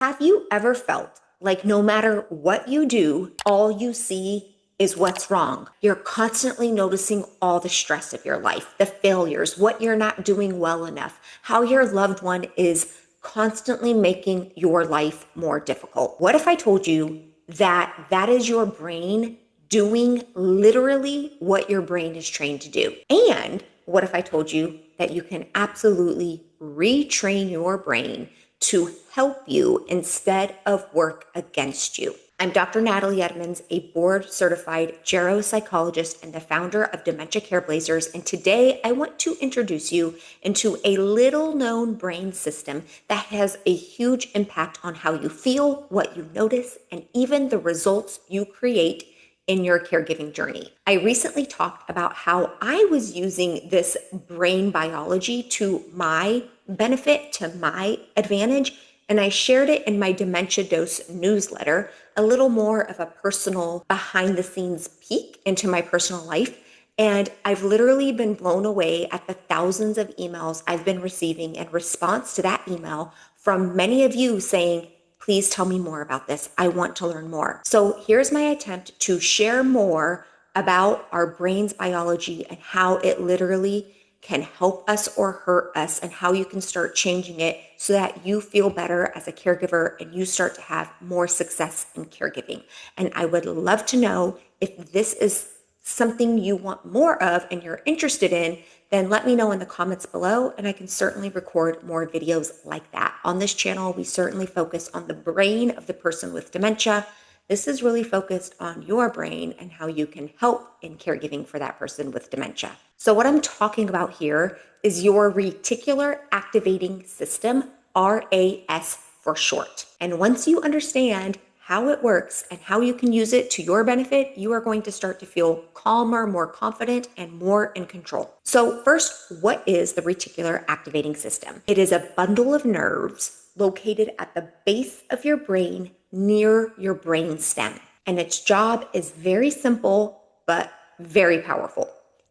Have you ever felt like no matter what you do, all you see is what's wrong? You're constantly noticing all the stress of your life, the failures, what you're not doing well enough, how your loved one is constantly making your life more difficult. What if I told you that that is your brain doing literally what your brain is trained to do? And what if I told you that you can absolutely retrain your brain to help you instead of work against you? I'm Dr. Natalie Edmonds, a board certified geropsychologist and the founder of Dementia Careblazers. And today I want to introduce you into a little known brain system that has a huge impact on how you feel, what you notice, and even the results you create in your caregiving journey. I recently talked about how I was using this brain biology to my benefit, to my advantage, and I shared it in my Dementia Dose newsletter, a little more of a personal behind the scenes peek into my personal life. And I've literally been blown away at the thousands of emails I've been receiving in response to that email from many of you saying, please tell me more about this. I want to learn more. So here's my attempt to share more about our brain's biology and how it literally can help us or hurt us, and how you can start changing it so that you feel better as a caregiver and you start to have more success in caregiving. And I would love to know if this is something you want more of and you're interested in, then let me know in the comments below, and I can certainly record more videos like that. On this channel, we certainly focus on the brain of the person with dementia. This is really focused on your brain and how you can help in caregiving for that person with dementia. So what I'm talking about here is your reticular activating system, RAS for short. And once you understand how it works and how you can use it to your benefit, you are going to start to feel calmer, more confident, and more in control. So first, what is the reticular activating system? It is a bundle of nerves located at the base of your brain near your brain stem. And its job is very simple, but very powerful.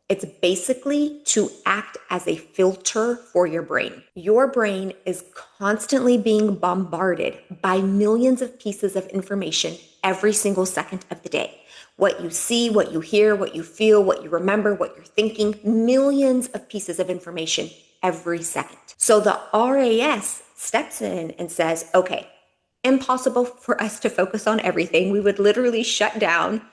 It's basically to act as a filter for your brain. Your brain is constantly being bombarded by millions of pieces of information every single second of the day. What you see, what you hear, what you feel, what you remember, what you're thinking, millions of pieces of information every second. So the RAS steps in and says, okay, impossible for us to focus on everything. We would literally shut down.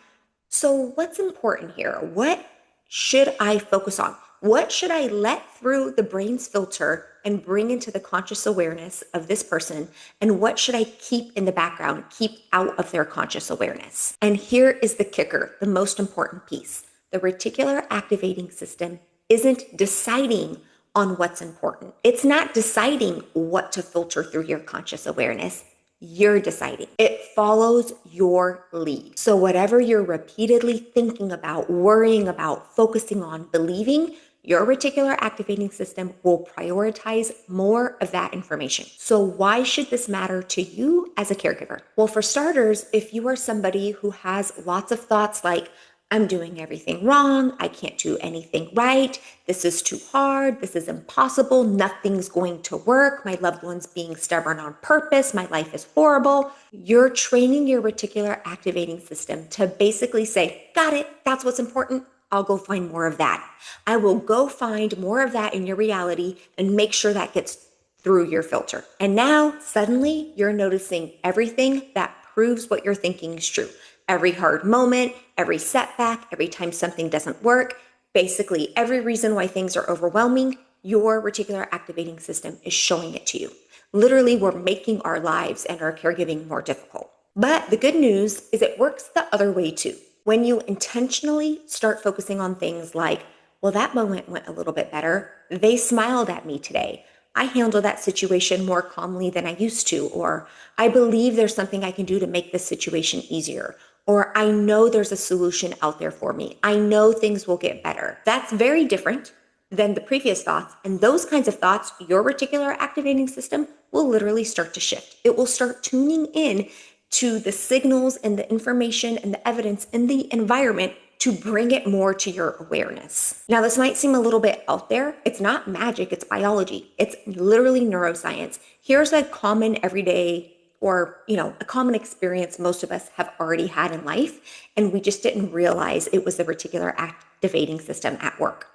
So what's important here? What should I focus on? What should I let through the brain's filter and bring into the conscious awareness of this person? And what should I keep in the background, keep out of their conscious awareness? And here is the kicker, the most important piece. The reticular activating system isn't deciding on what's important. It's not deciding what to filter through your conscious awareness. You're deciding. It follows your lead. So whatever you're repeatedly thinking about, worrying about, focusing on, believing, your reticular activating system will prioritize more of that information. So why should this matter to you as a caregiver? Well, for starters, if you are somebody who has lots of thoughts like, I'm doing everything wrong, I can't do anything right, this is too hard, this is impossible, nothing's going to work, my loved one's being stubborn on purpose, my life is horrible. You're training your reticular activating system to basically say, got it, that's what's important, I'll go find more of that. I will go find more of that in your reality and make sure that gets through your filter. And now suddenly you're noticing everything that proves what you're thinking is true. Every hard moment, every setback, every time something doesn't work, basically every reason why things are overwhelming, your reticular activating system is showing it to you. Literally, we're making our lives and our caregiving more difficult. But the good news is it works the other way too. When you intentionally start focusing on things like, well, that moment went a little bit better. They smiled at me today. I handle that situation more calmly than I used to, or I believe there's something I can do to make this situation easier, or I know there's a solution out there for me. I know things will get better. That's very different than the previous thoughts. And those kinds of thoughts, your reticular activating system will literally start to shift. It will start tuning in to the signals and the information and the evidence in the environment to bring it more to your awareness. Now, this might seem a little bit out there. It's not magic, it's biology. It's literally neuroscience. Here's a common everyday or, a common experience most of us have already had in life, and we just didn't realize it was the reticular activating system at work.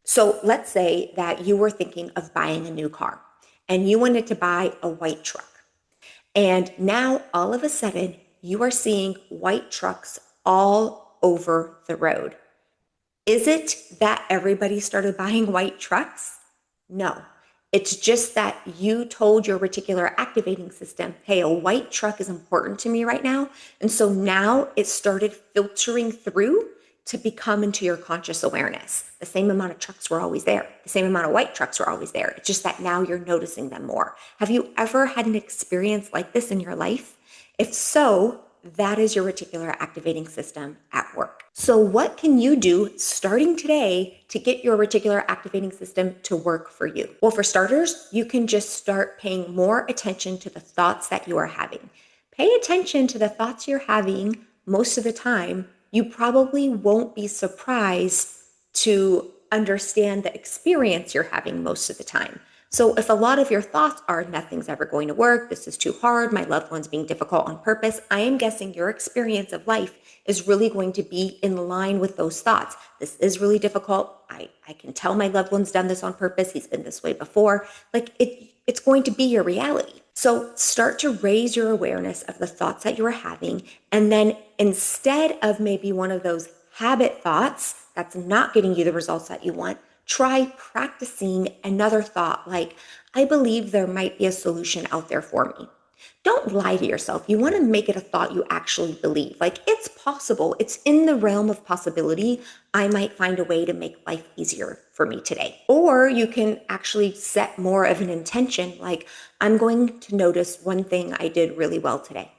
So let's say that you were thinking of buying a new car and you wanted to buy a white truck. And now all of a sudden you are seeing white trucks all over the road. Is it that everybody started buying white trucks? No. It's just that you told your reticular activating system, hey, a white truck is important to me right now. And so now it started filtering through to become into your conscious awareness. The same amount of trucks were always there. The same amount of white trucks were always there. It's just that now you're noticing them more. Have you ever had an experience like this in your life? If so, that is your reticular activating system at work. So what can you do starting today to get your reticular activating system to work for you? Well, for starters, you can just start paying more attention to the thoughts that you are having. Pay attention to the thoughts you're having most of the time. You probably won't be surprised to understand the experience you're having most of the time. So if a lot of your thoughts are nothing's ever going to work, this is too hard, my loved one's being difficult on purpose, I am guessing your experience of life is really going to be in line with those thoughts. This is really difficult. I can tell my loved one's done this on purpose. He's been this way before. It's going to be your reality. So start to raise your awareness of the thoughts that you are having. And then instead of maybe one of those habit thoughts that's not getting you the results that you want, try practicing another thought like, I believe there might be a solution out there for me. Don't lie to yourself. You want to make it a thought you actually believe. Like, it's possible. It's in the realm of possibility. I might find a way to make life easier for me today. Or you can actually set more of an intention, like, I'm going to notice one thing I did really well today.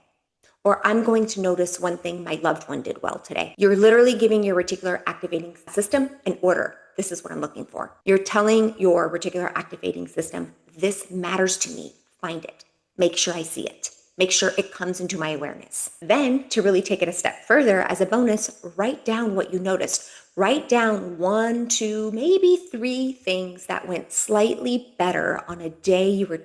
Or I'm going to notice one thing my loved one did well today. You're literally giving your reticular activating system an order. This is what I'm looking for. You're telling your reticular activating system, this matters to me. Find it. Make sure I see it. Make sure it comes into my awareness. Then, to really take it a step further, as a bonus, write down what you noticed. Write down 1, 2, maybe 3 things that went slightly better on a day you were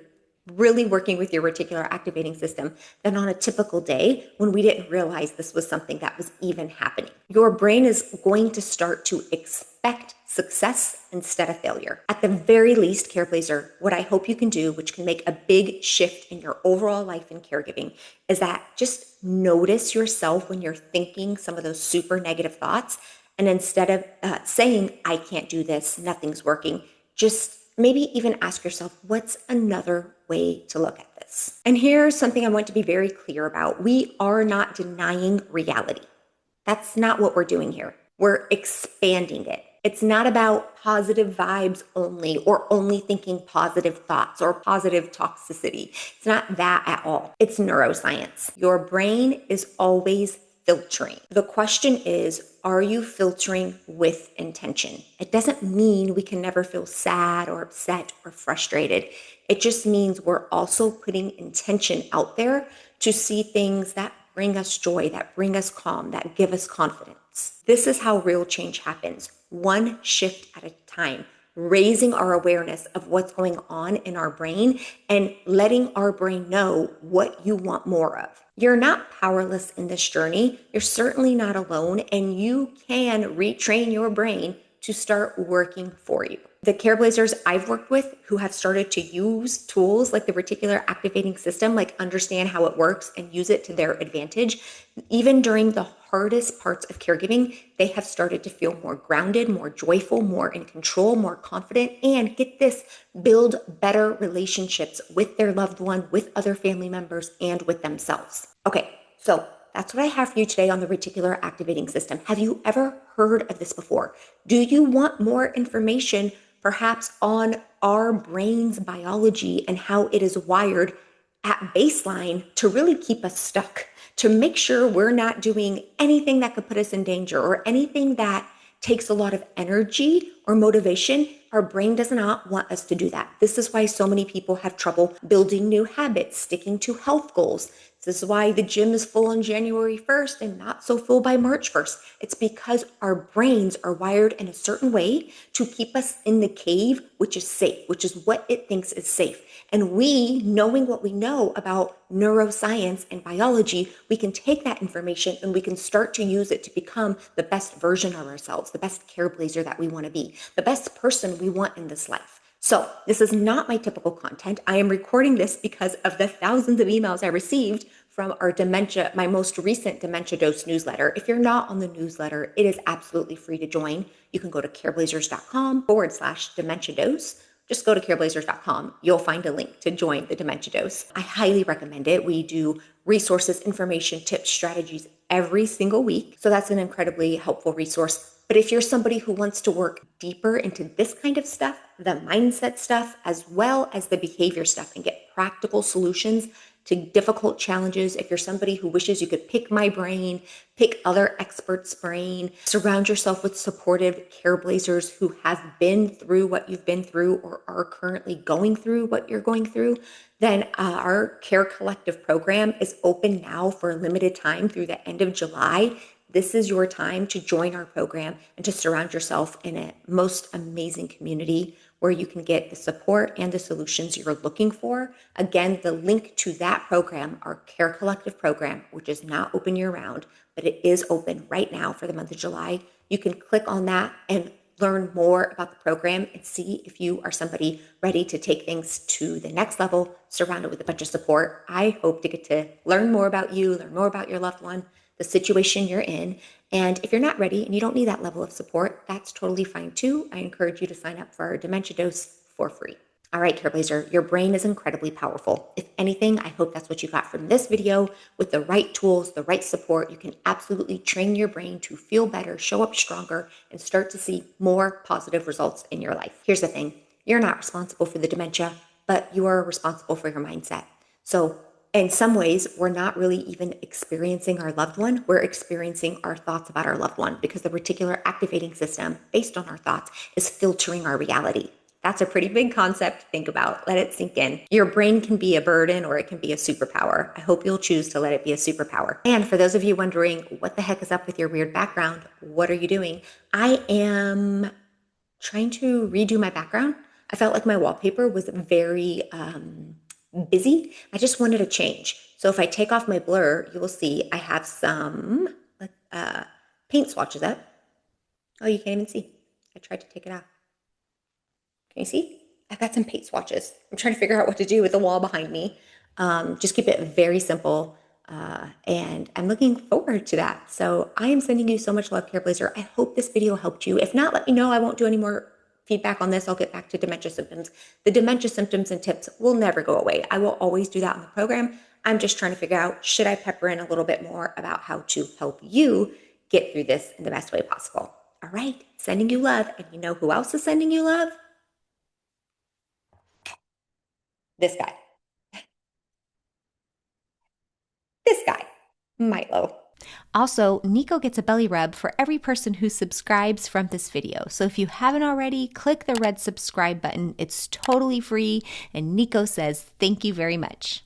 really working with your reticular activating system than on a typical day when we didn't realize this was something that was even happening. Your brain is going to start to expect success instead of failure. At the very least, Careblazer, what I hope you can do, which can make a big shift in your overall life in caregiving, is that just notice yourself when you're thinking some of those super negative thoughts. And instead of saying, I can't do this, nothing's working, just maybe even ask yourself, what's another way to look at this? And here's something I want to be very clear about. We are not denying reality. That's not what we're doing here. We're expanding it. It's not about positive vibes only, or only thinking positive thoughts or positive toxicity. It's not that at all. It's neuroscience. Your brain is always filtering. The question is, are you filtering with intention? It doesn't mean we can never feel sad or upset or frustrated. It just means we're also putting intention out there to see things that bring us joy, that bring us calm, that give us confidence. This is how real change happens, one shift at a time, raising our awareness of what's going on in our brain and letting our brain know what you want more of. You're not powerless in this journey. You're certainly not alone, and you can retrain your brain to start working for you. The Careblazers I've worked with who have started to use tools like the reticular activating system, like understand how it works and use it to their advantage, even during the hardest parts of caregiving, they have started to feel more grounded, more joyful, more in control, more confident, and get this, build better relationships with their loved one, with other family members, and with themselves. Okay, so that's what I have for you today on the reticular activating system. Have you ever heard of this before? Do you want more information perhaps on our brain's biology and how it is wired at baseline to really keep us stuck, to make sure we're not doing anything that could put us in danger or anything that takes a lot of energy or motivation? Our brain does not want us to do that. This is why so many people have trouble building new habits, sticking to health goals. This is why the gym is full on January 1st and not so full by March 1st. It's because our brains are wired in a certain way to keep us in the cave, which is safe, which is what it thinks is safe. And we, knowing what we know about neuroscience and biology, we can take that information and we can start to use it to become the best version of ourselves, the best Careblazer that we want to be, the best person we want in this life. So this is not my typical content. I am recording this because of the thousands of emails I received from our dementia, my most recent Dementia Dose newsletter. If you're not on the newsletter, it is absolutely free to join. You can go to careblazers.com/dementia dose. Just go to careblazers.com. You'll find a link to join the Dementia Dose. I highly recommend it. We do resources, information, tips, strategies every single week. So that's an incredibly helpful resource. But if you're somebody who wants to work deeper into this kind of stuff, the mindset stuff, as well as the behavior stuff, and get practical solutions to difficult challenges, if you're somebody who wishes you could pick my brain, pick other experts' brain, surround yourself with supportive Careblazers who have been through what you've been through or are currently going through what you're going through, then our Care Collective program is open now for a limited time through the end of July. This is your time to join our program and to surround yourself in a most amazing community where you can get the support and the solutions you're looking for. Again, the link to that program, our Care Collective program, which is not open year round, but it is open right now for the month of July. You can click on that and learn more about the program and see if you are somebody ready to take things to the next level, surrounded with a bunch of support. I hope to get to learn more about you, learn more about your loved one, the situation you're in. And if you're not ready and you don't need that level of support, that's totally fine too. I encourage you to sign up for our Dementia Dose for free. All right, Careblazer, your brain is incredibly powerful. If anything, I hope that's what you got from this video. With the right tools, the right support, you can absolutely train your brain to feel better, show up stronger, and start to see more positive results in your life. Here's the thing. You're not responsible for the dementia, but you are responsible for your mindset. So in some ways, we're not really even experiencing our loved one. We're experiencing our thoughts about our loved one because the reticular activating system, based on our thoughts, is filtering our reality. That's a pretty big concept to think about. Let it sink in. Your brain can be a burden or it can be a superpower. I hope you'll choose to let it be a superpower. And for those of you wondering, what the heck is up with your weird background? What are you doing? I am trying to redo my background. I felt like my wallpaper was very busy. I just wanted a change. So if I take off my blur, you will see I have some paint swatches up. Oh, you can't even see. I tried to take it off. Can you see? I've got some paint swatches. I'm trying to figure out what to do with the wall behind me. Just keep it very simple. And I'm looking forward to that. So I am sending you so much love, Careblazer. I hope this video helped you. If not, let me know. I won't do any more feedback on this. I'll get back to dementia symptoms. The dementia symptoms and tips will never go away. I will always do that on the program. I'm just trying to figure out, should I pepper in a little bit more about how to help you get through this in the best way possible? All right, sending you love. And you know who else is sending you love? This guy. This guy, Milo. Also, Nico gets a belly rub for every person who subscribes from this video. So if you haven't already, click the red subscribe button. It's totally free, and Nico says thank you very much.